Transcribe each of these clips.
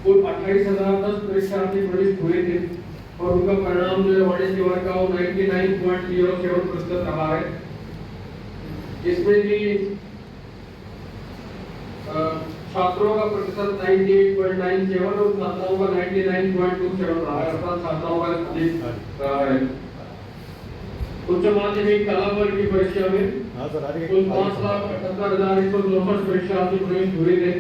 कुल 28,010 परीक्षार्थी प्रविष्ट हुए थे और उनका परिणाम जो है वाणिज्य वर्ग का 99.07% रहा है। इसमें भी छात्रों का प्रतिशत 98.97 और छात्राओं का 99.27 रहा है, अर्थात छात्राओं का अधिक रहा है। उच्च माध्यमिक कला वर्ग की परीक्षा में कुल 5,78,164 परीक्षार्थी प्रविष्ट हुए थे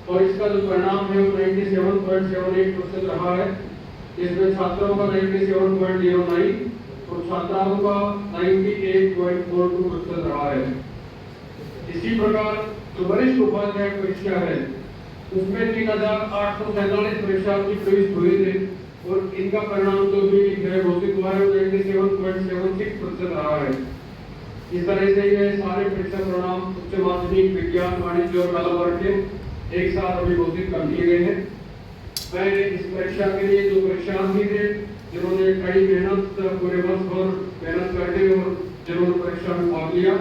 और इसका जो परिणाम है वो 97.78% रहा है। इसमें छात्रों का 97.09 और छात्राओं का 98.42% रहा है। इसी प्रकार जो वरिष्ठ उपाध्याय परीक्षा है उसमें 3,847 परीक्षार्थी प्रविष्ट हुए थे और इनका परिणाम जो भी है घोषित हुआ है 97.76% रहा है। इस तरह से ये सारे परीक्षा परिणाम उच्च माध्यमिक विज्ञान वाणिज्य और कला वर्ग के एक साथ अभी घोषित कर दिए गए हैं। मैं इस परीक्षा के लिए जो परीक्षार्थी थे जिन्होंने कड़ी मेहनत पूरे वर्ष भर मेहनत करके और जिन्होंने परीक्षा में भाग लिया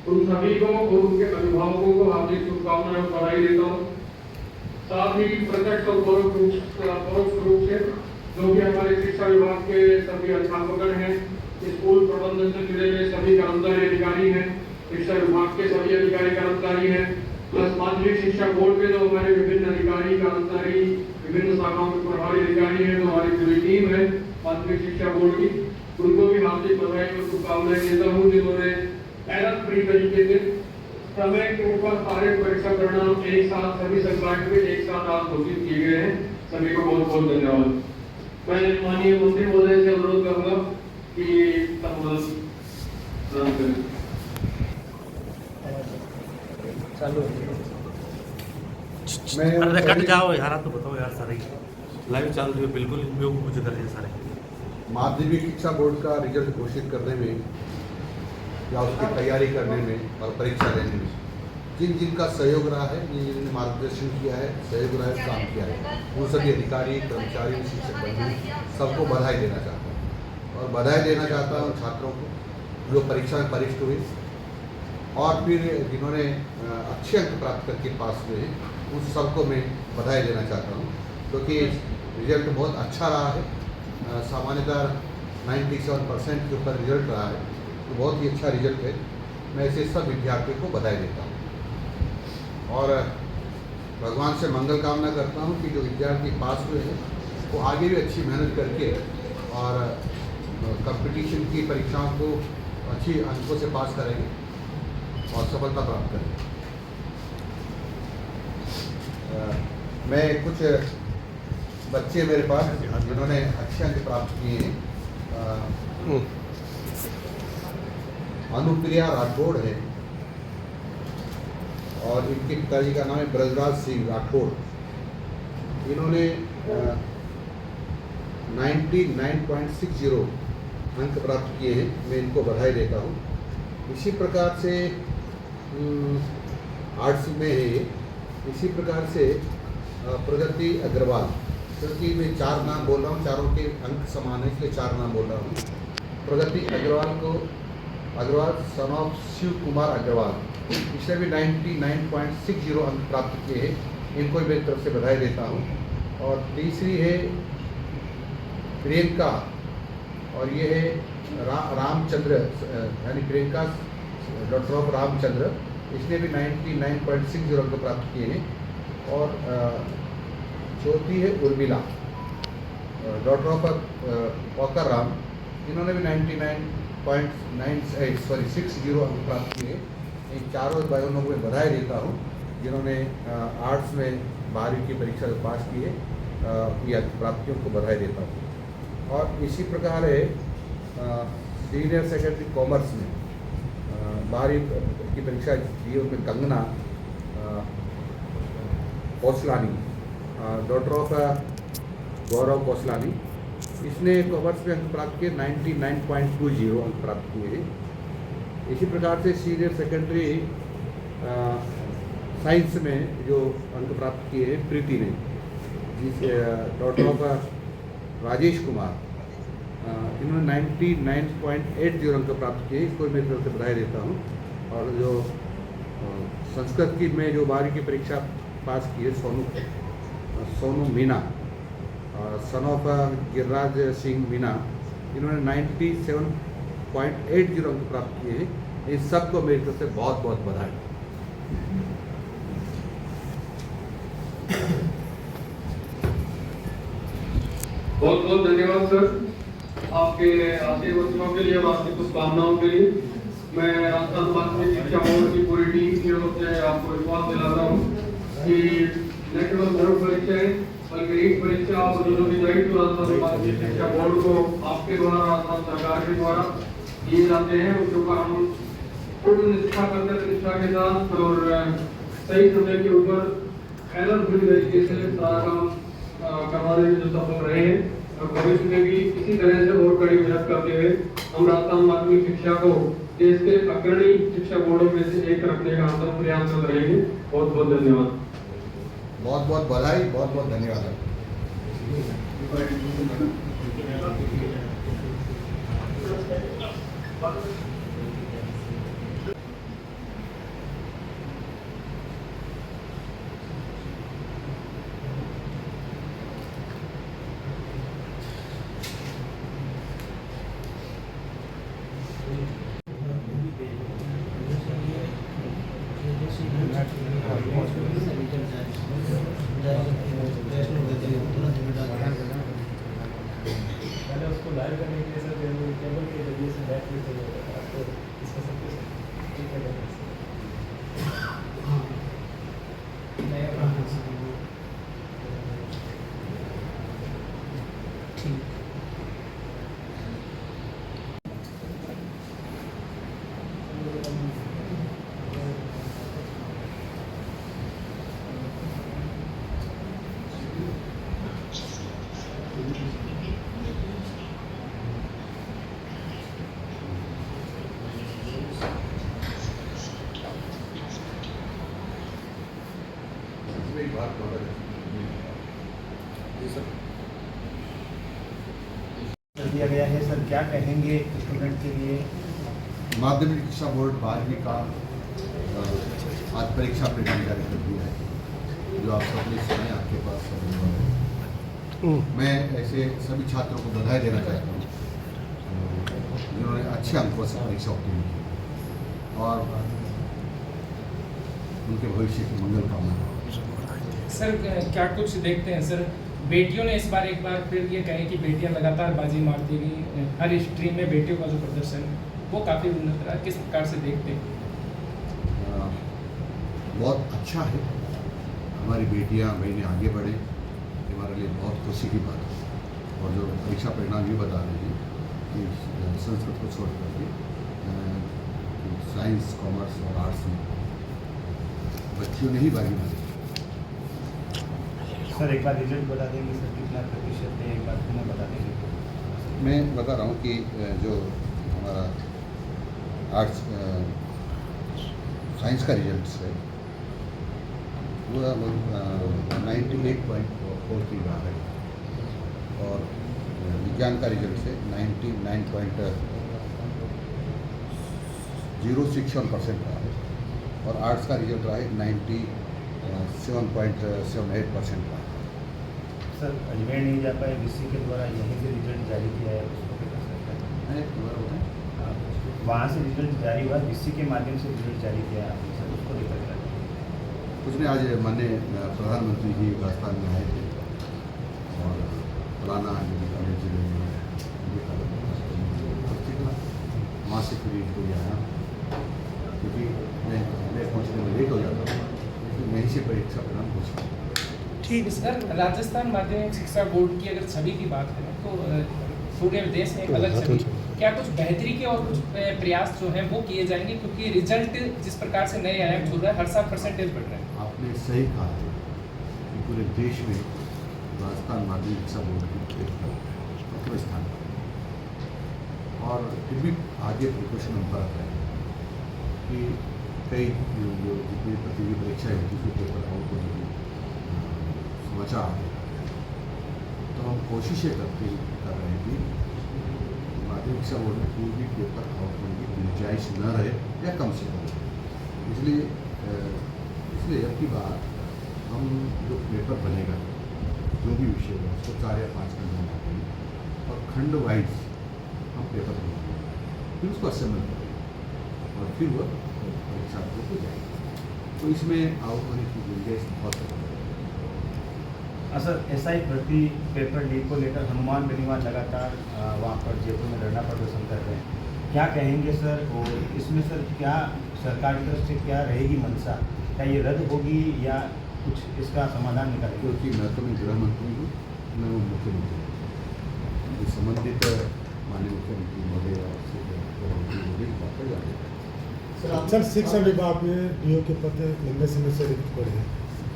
उन सभी को और उनके अभिभावकों को हार्दिक शुभकामनाएं और बधाई देता हूँ। साथ ही प्रत्यक्ष और परोक्ष रूप से जो भी हमारे शिक्षा विभाग के सभी अध्यापकगण हैं, स्कूल प्रबंधन से जुड़े हुए सभी कर्मचारी अधिकारी हैं, शिक्षा विभाग के सभी अधिकारी कर्मचारी हैं, प्लस माध्यमिक शिक्षा बोर्ड के जो हमारे विभिन्न अधिकारी कर्मचारी विभिन्न शाखाओं के प्रभारी अधिकारी हैं, जो हमारी पूरी टीम है माध्यमिक शिक्षा बोर्ड की, उनको भी हार्दिक बधाई और शुभकामनाएं देता हूँ जिन्होंने मेहनत फ्री तरीके से समय के ऊपर सारे परीक्षा परिणाम एक साथ सभी संकाय में एक साथ आज घोषित किए गए हैं। सभी को बहुत बहुत धन्यवाद। मैं माननीय मंत्री महोदय से अनुरोध करूंगा कि संबोधन करें। मैं कट जाओ यार, तो बताओ यार, सारे लाइव चल रही है बिल्कुल कुछ कर रहे हैं सारे। माध्यमिक शिक्षा बोर्ड का रिजल्ट घोषित करने में या उसकी तैयारी करने में और परीक्षा लेने में जिन जिनका सहयोग रहा है, जिन्होंने मार्गदर्शन किया है, सहयोग रहा है, काम किया है, उन सभी अधिकारी कर्मचारी शिक्षक बंधु सबको बधाई देना चाहता हूँ और बधाई देना चाहता हूँ छात्रों को जो परीक्षा में वरिष्ठ हुए और फिर जिन्होंने अच्छे अंक प्राप्त करके पास हुए हैं उन सबको मैं बधाई देना चाहता हूँ क्योंकि रिजल्ट बहुत अच्छा रहा है। सामान्यतः 97% के ऊपर रिजल्ट रहा है, तो बहुत ही अच्छा रिजल्ट है। मैं ऐसे सब विद्यार्थियों को बधाई देता हूँ और भगवान से मंगल कामना करता हूँ कि जो विद्यार्थी पास हुए हैं वो आगे भी अच्छी मेहनत करके और कंपटीशन की परीक्षाओं को अच्छी अंकों से पास करेंगे और सफलता प्राप्त करेंगे। मैं कुछ बच्चे मेरे पास जिन्होंने अच्छे अंक प्राप्त किए हैं, अनुप्रिया राठौड़ है और इनके पिताजी का नाम है ब्रजराज सिंह राठौड़। इन्होंने 99.60 अंक प्राप्त किए हैं, मैं इनको बधाई देता हूँ। इसी प्रकार से आर्ट्स में है ये। इसी प्रकार से प्रगति अग्रवाल, क्योंकि मैं 4 नाम बोल रहा हूँ, चारों के अंक समान है इसलिए 4 नाम बोल रहा हूँ। प्रगति अग्रवाल सन ऑफ शिव कुमार अग्रवाल, इसने भी 99.60 अंक प्राप्त किए हैं, इनको भी मेरी तरफ से बधाई देता हूँ। और तीसरी है प्रियंका और ये है रामचंद्र यानी प्रियंका डॉक्टर ऑफ रामचंद्र, इसने भी 99.60 अंक प्राप्त किए हैं। और चौथी है Urmila doctor of walker Ram, इन्होंने भी 99.60 अंक प्राप्त किए। इन चारों भाइयों को मैं बधाई देता हूँ जिन्होंने आर्ट्स में 12वीं की परीक्षा पास की है, या प्राप्तियों को बधाई देता हूँ। और इसी प्रकार है सीनियर सेकेंडरी कॉमर्स में 12वीं की परीक्षा दी उनमें कंगना कौसलानी, डॉक्टर ऑफ गौरव कौसलानी, इसने कॉमर्स में अंक प्राप्त किए 99.20 अंक प्राप्त किए हैं। इसी प्रकार से सीनियर सेकेंडरी साइंस में जो अंक प्राप्त किए हैं प्रीति ने, जिस डॉक्टर ऑफ राजेश कुमार, इन्होंने 99.80 अंक प्राप्त किए, इसको मैं तरफ से बधाई देता हूँ। और जो संस्कृत की में जो 12वीं की परीक्षा पास की है सोनू सोनू मीना, सन ऑफ गिरिराज सिंह मीना, इन्होंने 97.80 अंक प्राप्त किए हैं। इन सबको मेरी तरफ से बहुत बहुत बधाई। बहुत बहुत धन्यवाद सर आपके आशीर्वचनों के लिए और आपकी शुभकामनाओं के लिए। मैं राजस्थान माध्यमिक शिक्षा बोर्ड की पूरी टीम की ओर से आपको विश्वास दिलाता हूँ कि न केवल बोर्ड परीक्षाएं बल्कि नीट परीक्षा और जो भी दायित्व राजस्थान माध्यमिक शिक्षा बोर्ड को आपके द्वारा राजस्थान सरकार के द्वारा दिए जाते हैं उसके ऊपर हम पूर्ण निष्ठा करते हैं, निष्ठा के साथ और सही समय के ऊपर एरर फ्री तरीके से सारा काम करवाने में जो सफल रहे हैं और भविष्य में भी इसी तरह से और कड़ी मेहनत करते हुए हम राजस्थान माध्यमिक शिक्षा को देश के अग्रणी शिक्षा बोर्डों में से एक रखने का हम प्रयासरत रहेंगे। बहुत बहुत धन्यवाद। बहुत बहुत बधाई, बहुत बहुत धन्यवाद। मैंने उसको लाइव करने के लिए सर केबल के जरिए से बैक भी चाहिए होता है तो इसका सब कुछ ठीक है ठीक एक बात जी सर, दिया गया है सर, क्या कहेंगे स्टूडेंट के लिए? माध्यमिक शिक्षा बोर्ड 12वीं का आज परीक्षा परिणाम जारी कर दिया है, जो आप सबने सुना है, आपके पास सब है। मैं ऐसे सभी छात्रों को बधाई देना चाहता हूँ जिन्होंने अच्छे अंकों से परीक्षा उत्तीर्ण की और उनके भविष्य की मंगल कामना। सर क्या कुछ देखते हैं सर, बेटियों ने इस बार एक बार फिर ये कहे कि बेटियां लगातार बाजी मारती गई, हर स्ट्रीम में बेटियों का जो प्रदर्शन वो काफ़ी उन्नत रहा, किस प्रकार से देखते हैं? बहुत अच्छा है, हमारी बेटियां बहनें आगे बढ़े, हमारे लिए बहुत खुशी की बात है। और जो परीक्षा परिणाम ये बता रहे हैं कि संस्कृत को छोड़ करके साइंस, कॉमर्स और आर्ट्स में बच्चियों ने ही बाजी मारी। सर एक बार रिजल्ट बता देंगे सर, कितना प्रतिशत है, एक बार पुनः बता देंगे? मैं बता रहा हूँ कि जो हमारा आर्ट्स साइंस का रिजल्ट है वो 98.43 रहा है और विज्ञान का रिजल्ट है 99.061% रहा है और आर्ट्स का रिजल्ट रहा है 97.78% रहा है। सर अजमेर नहीं जा पाए, बीसी के द्वारा यहीं से रिजल्ट जारी किया है, उसको क्या कर सकते हैं? वहाँ से रिजल्ट जारी हुआ, बीसी के माध्यम से रिजल्ट जारी किया है सर, उसको लेकर क्या? कुछ नहीं, आज माननीय प्रधानमंत्री जी राजस्थान में आए थे और पुराना बीकानेर जिले में वहाँ से फिर इनको आया क्योंकि मैं पहुँचने में लेट हो जाता हूँ, तो वहीं से परीक्षा परिणाम घोषित। ठीक है सर, राजस्थान माध्यमिक शिक्षा बोर्ड की अगर छवि की बात करें तो पूरे देश में एक अलग छवि, क्या कुछ बेहतरी के और कुछ प्रयास जो हैं वो किए जाएंगे, क्योंकि रिजल्ट जिस प्रकार से नए आयाम छू रहा है, हर साल परसेंटेज बढ़ रहा है? आपने सही कहा है कि पूरे देश में राजस्थान माध्यमिक शिक्षा बोर्ड की प्रथम स्थान पर और फिर भी आगे प्रिपरेशन हम बरत रहे हैं कि कई जो जितनी प्रतियोगी परीक्षाएँ होती थी पेपर आउट को जो समाचार आते हैं, तो हम कोशिशें कर रहे हैं कि माध्यमिक शिक्षा बोर्ड में कोई भी पेपर आउट होने की गुंजाइश न रहे या कम से कम। इसलिए अब की बार हम जो पेपर बनेगा भी विषय होगा उसको 4 या 5 खंड में बांटेंगे और खंड वाइज हम पेपर बनाएंगे, फिर उसको असेंबल करेंगे और फिर वह छात्रों को जाएगी। तो इसमें आउट होने की गुंजाइश बहुत है। सर एसआई भर्ती पेपर लीक को लेकर हनुमान बेनीवाल लगातार वहाँ पर जयपुर में धरना प्रदर्शन कर रहे हैं, क्या कहेंगे सर? और इसमें सर क्या सरकार की तरफ से क्या रहेगी मंशा? क्या ये रद्द होगी या कुछ इसका समाधान निकालेगी? क्योंकि मैं तो गृह मंत्री हूँ, मैं वो मुख्यमंत्री हूँ, संबंधित माननीय मुख्यमंत्री महोदय से गृहमंत्री मोदी की बात पर जाने। सर शिक्षा विभाग में डीओ के पद लंबे समय से रिक्त पड़े हैं,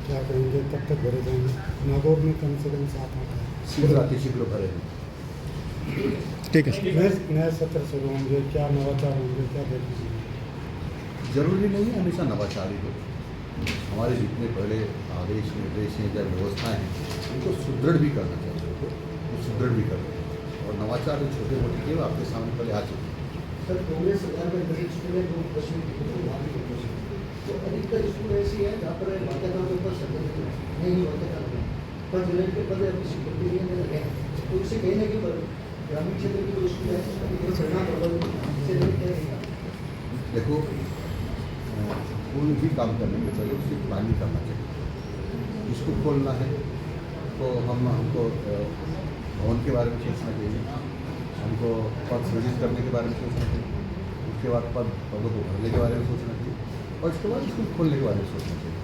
क्या कहेंगे? कब तक भरे जाएंगे? नागौर में कम से कम 7 आठ है। शीघ्र अतिशीघ्र भरेंगे। ठीक है। नए सत्र शुरू होंगे, क्या नवाचार होंगे, क्या देखेंगे? जरूरी नहीं है हमेशा नवाचारी हो। हमारे जितने पहले आदेश निर्देश हैं या व्यवस्थाएं हैं उनको सुदृढ़ भी करना चाहिए, वो सुदृढ़ भी करते हैं और नवाचार छोटे मोटे के आपके सामने पहले आ चुके हैं। सर कांग्रेस सरकार में 10 स्कूलें लोग पश्चिमी तो अधिकतर स्कूल ऐसी है जहाँ पर बाध्यताओं के ऊपर संगठन नहीं बाध्यता है पर जिले के पद अपनी स्वीकृति नहीं लगे हैं, तो इसे कहने के बाद ग्रामीण क्षेत्र के जो स्कूल है उसका प्रभाव देखो कोई भी काम करने के पहले उसकी प्लानिंग करना चाहिए। स्कूल खोलना है तो हमको भवन के बारे में सोचना चाहिए, हमको पद सृजित करने के बारे में सोचना चाहिए, उसके बाद पदों को भरने के बारे में सोचना चाहिए और उसके बाद स्कूल खोलने के बारे में सोचना चाहिए।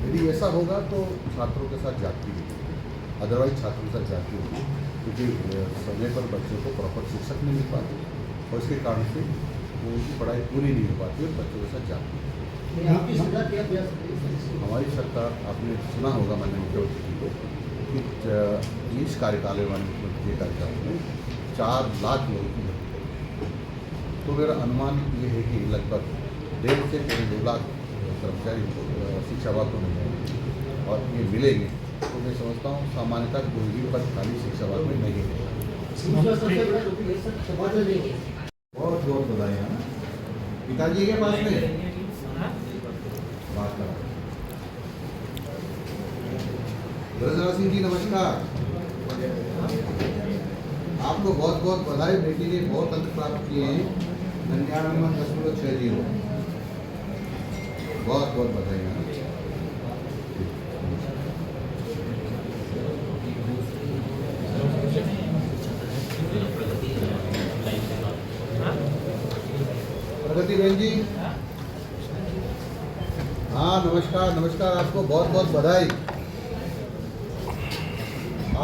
यदि ऐसा होगा तो छात्रों के साथ जाती होगी, अदरवाइज छात्रों के साथ जाती होगी क्योंकि समय पर बच्चों को प्रॉपर शिक्षक नहीं मिल पाते और इसके कारण से उनकी पढ़ाई पूरी नहीं हो पाती और बच्चों के साथ जाती है। आपकी सरकार क्या प्रयास करेगी? हमारी सरकार, आपने सुना होगा माननीय मुख्यमंत्री को कि इस कार्यकाल में माननीय मुख्यमंत्री के कार्यकाल में 4 लाख लोगों की भर्ती करेगी। तो मेरा अनुमान ये है कि लगभग 1.5 से 2 लाख कर्मचारी शिक्षा विभाग को मिल जाएंगे और ये मिलेंगे तो मैं समझता हूँ सामान्यतः कोई भी पद खाली शिक्षा विभाग में नहीं है। दूसरा सबसे बड़ा टॉपिक है सर समाज में बहुत बहुत बधाई है पिताजी के पास में बात करा। ब्रजराज सिंह जी नमस्कार, आपको बहुत बहुत बधाई, बेटी ने बहुत अंक प्राप्त किए हैं 99.60। बहुत बहुत बधाई है। प्रगति बहन जी, हाँ नमस्कार नमस्कार, आपको बहुत बहुत बधाई।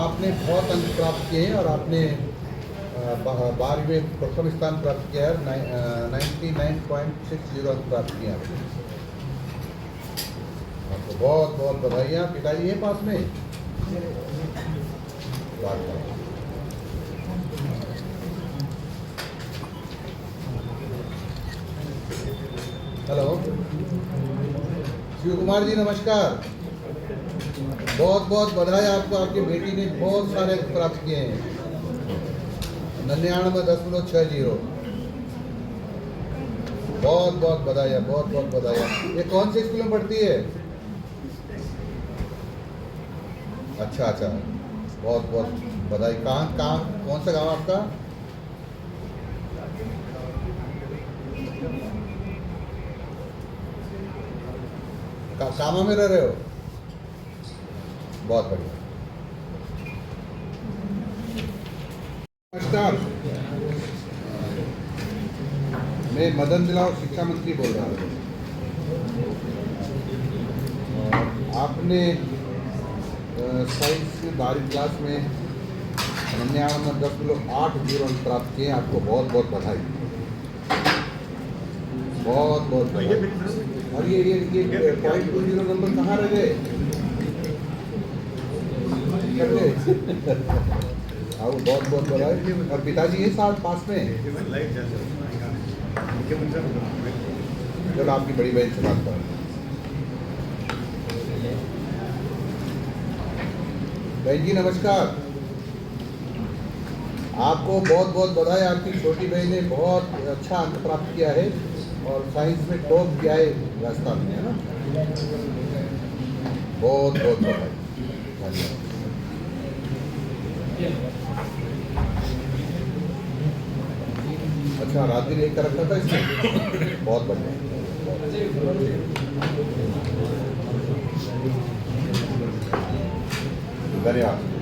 आपने बहुत अंक प्राप्त किए हैं और आपने 12वीं में प्रथम स्थान प्राप्त किया है, 99.60 अंक प्राप्त किया है। आपको बहुत बहुत बधाइयाँ। पिताजी है पास में? बात करो। हेलो शिव कुमार जी नमस्कार, बहुत बहुत बधाई आपको, आपकी बेटी ने बहुत सारे अंक प्राप्त किए हैं 99.60। बहुत बहुत बधाई, बहुत बहुत बधाई। ये कौन से स्कूल में पढ़ती है? अच्छा अच्छा, बहुत बहुत बधाई। कहाँ कौन सा गांव आपका? कामा में रह रहे हो? बहुत बढ़िया। नमस्कार, मैं मदन दिलाव शिक्षा मंत्री बोल रहा हूँ। आपने साइंस में 12वीं क्लास में 99.80 अंक प्राप्त किए, आपको बहुत बहुत बधाई, बहुत बहुत बधाई। और ये 0.20 नंबर कहाँ रह गए? आओ, बहुत बहुत बधाई। और पिताजी है साथ पास में? चलो आपकी बड़ी बहन से बात करो। बहन जी नमस्कार, आपको बहुत बहुत बधाई। आपकी छोटी बहन ने बहुत अच्छा अंक प्राप्त किया है और साइंस में टॉप किया है राजस्थान में, है ना? बहुत बहुत बधाई। अच्छा, राजगीर एक का रखा था इसमें, बहुत बढ़िया, धन्यवाद।